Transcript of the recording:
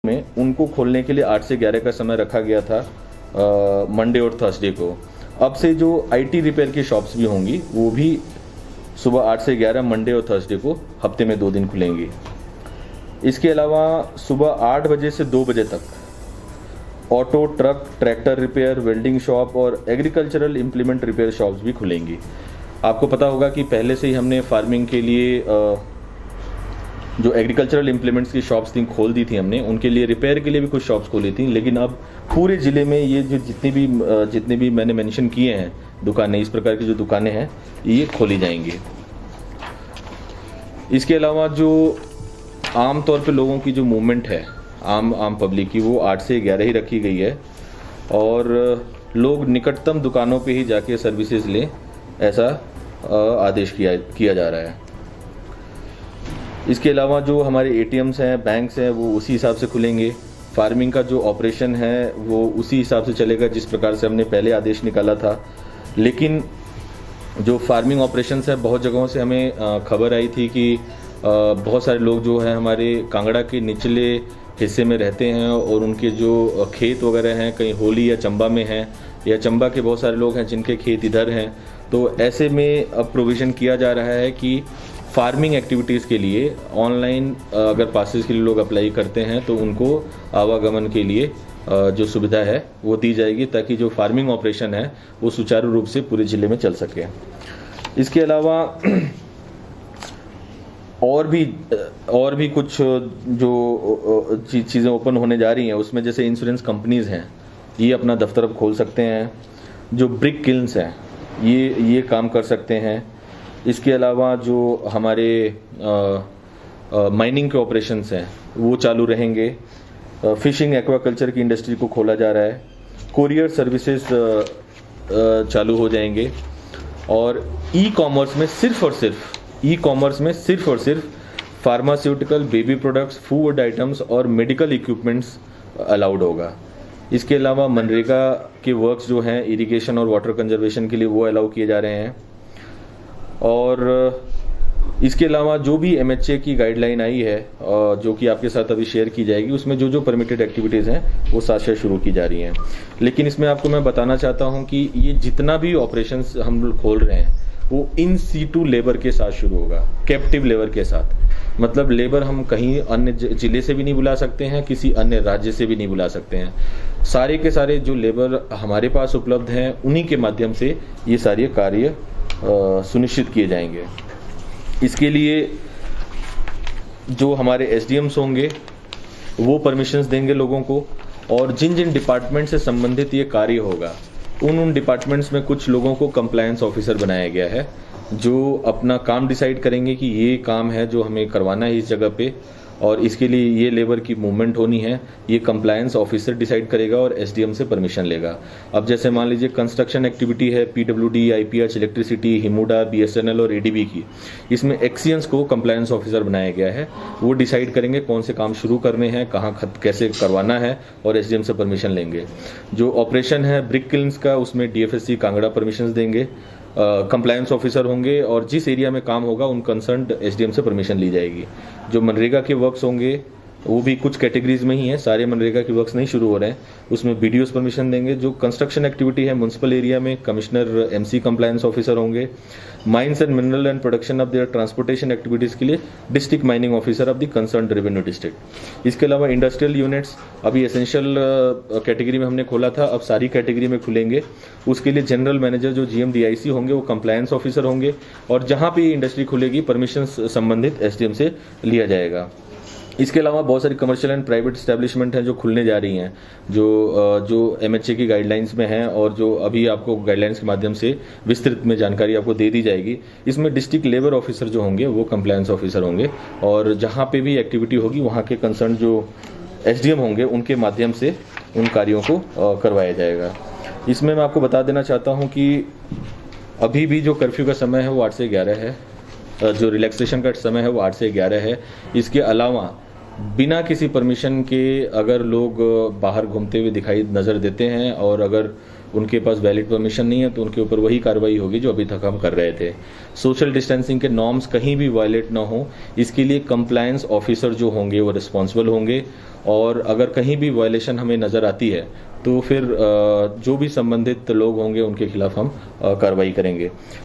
में उनको खोलने के लिए 8 से 11 का समय रखा गया था मंडे और थर्सडे को। अब से जो आईटी रिपेयर की शॉप्स भी होंगी वो भी सुबह 8 से 11 मंडे और थर्सडे को हफ्ते में 2 दिन खुलेंगी। इसके अलावा सुबह 8 बजे से 2 बजे तक auto, truck, tractor repair, welding shop और एग्रीकल्चरल इम्प्लीमेंट रिपेयर शॉप्स भी खुलेंगी। आपको पता होगा कि पहले से ही हमने फार्मिंग के लिए जो एग्रीकल्चरल इम्प्लीमेंट्स की शॉप्स थी खोल दी थी हमने, उनके लिए रिपेयर के लिए भी कुछ शॉप्स खोली थी। लेकिन अब पूरे ज़िले में ये जो जितनी भी मैंने मेंशन किए हैं दुकानें, इस प्रकार की जो दुकानें हैं ये खोली जाएंगी। इसके अलावा जो आम तौर पे लोगों की जो मूवमेंट है आम पब्लिक की, वो 8 से 11 ही रखी गई है और लोग निकटतम दुकानों पे ही जाके सर्विसेज लें, ऐसा आदेश किया जा रहा है। इसके अलावा जो हमारे एटीएम्स हैं, बैंक्स हैं, वो उसी हिसाब से खुलेंगे। फार्मिंग का जो ऑपरेशन है वो उसी हिसाब से चलेगा जिस प्रकार से हमने पहले आदेश निकाला था। लेकिन जो फार्मिंग ऑपरेशंस है, बहुत जगहों से हमें खबर आई थी कि बहुत सारे लोग जो हैं हमारे कांगड़ा के निचले हिस्से में रहते हैं और उनके जो खेत वगैरह हैं कहीं होली या चंबा में हैं, या चंबा के बहुत सारे लोग हैं जिनके खेत इधर हैं। तो ऐसे में अब प्रोविज़न किया जा रहा है कि फार्मिंग एक्टिविटीज़ के लिए ऑनलाइन अगर पासेस के लिए लोग अप्लाई करते हैं तो उनको आवागमन के लिए जो सुविधा है वो दी जाएगी, ताकि जो फार्मिंग ऑपरेशन है वो सुचारू रूप से पूरे ज़िले में चल सके। इसके अलावा और भी कुछ जो चीज़ें ओपन होने जा रही हैं, उसमें जैसे इंश्योरेंस कंपनीज़ हैं, ये अपना दफ्तर अब खोल सकते हैं। जो ब्रिक किल्न्स हैं ये काम कर सकते हैं। इसके अलावा जो हमारे माइनिंग के ऑपरेशंस हैं वो चालू रहेंगे। फिशिंग, एक्वाकल्चर की इंडस्ट्री को खोला जा रहा है। कोरियर सर्विसेज चालू हो जाएंगे और ई कॉमर्स में सिर्फ और सिर्फ pharmaceutical, baby products, food items और मेडिकल इक्विपमेंट्स अलाउड होगा। इसके अलावा मनरेगा के वर्क्स जो हैं इरिगेशन और वाटर कंजर्वेशन के लिए वो अलाउ किए जा रहे हैं। और इसके अलावा जो भी एमएचए की गाइडलाइन आई है जो कि आपके साथ अभी शेयर की जाएगी, उसमें जो परमिटेड एक्टिविटीज़ हैं वो साथ शुरू की जा रही हैं। लेकिन इसमें आपको मैं बताना चाहता हूं कि ये जितना भी ऑपरेशंस हम लोग खोल रहे हैं वो इन सीटू लेबर के साथ शुरू होगा, कैप्टिव लेबर के साथ। मतलब लेबर हम कहीं अन्य ज़िले से भी नहीं बुला सकते हैं, किसी अन्य राज्य से भी नहीं बुला सकते हैं। सारे के सारे जो लेबर हमारे पास उपलब्ध हैं उन्हीं के माध्यम से ये सारे कार्य सुनिश्चित किए जाएंगे। इसके लिए जो हमारे एसडीएम्स होंगे वो परमिशंस देंगे लोगों को, और जिन जिन डिपार्टमेंट से संबंधित ये कार्य होगा उन डिपार्टमेंट्स में कुछ लोगों को कंप्लायंस ऑफिसर बनाया गया है, जो अपना काम डिसाइड करेंगे कि ये काम है जो हमें करवाना है इस जगह पे, और इसके लिए ये लेबर की मूवमेंट होनी है, ये कंप्लायंस ऑफिसर डिसाइड करेगा और एसडीएम से परमिशन लेगा। अब जैसे मान लीजिए कंस्ट्रक्शन एक्टिविटी है, PWD, IPH, electricity, HIMUDA, BSNL और एडीबी की, इसमें एक्सियंस को कंप्लायंस ऑफिसर बनाया गया है। वो डिसाइड करेंगे कौन से काम शुरू करने हैं, कहाँ कैसे करवाना है, और एसडीएम से परमिशन लेंगे। जो ऑपरेशन है ब्रिक किल्न्स का, उसमें डीएफएससी कांगड़ा परमिशन देंगे, कंप्लायंस ऑफिसर होंगे, और जिस एरिया में काम होगा उन कंसर्न्ड एसडीएम से परमिशन ली जाएगी। जो मनरेगा के वर्क्स होंगे वो भी कुछ कैटेगरीज में ही है, सारे मनरेगा के वर्क्स नहीं शुरू हो रहे हैं, उसमें बीडीओस परमिशन देंगे। जो कंस्ट्रक्शन एक्टिविटी है म्युनिसिपल एरिया में, कमिश्नर एमसी कंप्लायंस ऑफिसर होंगे। Mines and mineral and production of their transportation activities के लिए district mining officer of the concerned revenue district. इसके अलावा इंडस्ट्रियल यूनिट्स अभी एसेंशियल कैटेगरी में हमने खोला था, अब सारी कैटेगरी में खुलेंगे। उसके लिए जनरल मैनेजर जो जीएमडीआईसी होंगे वो कंप्लायंस ऑफिसर होंगे, और जहाँ पे इंडस्ट्री खुलेगी परमिशन संबंधित एसडीएम से लिया जाएगा। इसके अलावा बहुत सारी कमर्शियल एंड प्राइवेट एस्टेब्लिशमेंट हैं जो खुलने जा रही हैं, जो एमएचए की गाइडलाइंस में हैं, और जो अभी आपको गाइडलाइंस के माध्यम से विस्तृत में जानकारी आपको दे दी जाएगी। इसमें डिस्ट्रिक्ट लेबर ऑफिसर जो होंगे वो कंप्लायंस ऑफिसर होंगे, और जहाँ पे भी एक्टिविटी होगी वहाँ के कंसर्न जो एसडीएम होंगे उनके माध्यम से उन कार्यों को करवाया जाएगा। इसमें मैं आपको बता देना चाहता हूँ कि अभी भी जो कर्फ्यू का समय है वो 8 से 11 है, जो रिलैक्सेशन का समय है वो 8 से 11 है। इसके अलावा बिना किसी परमिशन के अगर लोग बाहर घूमते हुए दिखाई नज़र देते हैं और अगर उनके पास वैलिड परमिशन नहीं है तो उनके ऊपर वही कार्रवाई होगी जो अभी तक हम कर रहे थे। सोशल डिस्टेंसिंग के नॉर्म्स कहीं भी वायलेट ना हो, इसके लिए कंप्लायंस ऑफिसर जो होंगे वो रिस्पॉन्सिबल होंगे, और अगर कहीं भी वायलेशन हमें नज़र आती है तो फिर जो भी संबंधित लोग होंगे उनके खिलाफ हम कार्रवाई करेंगे।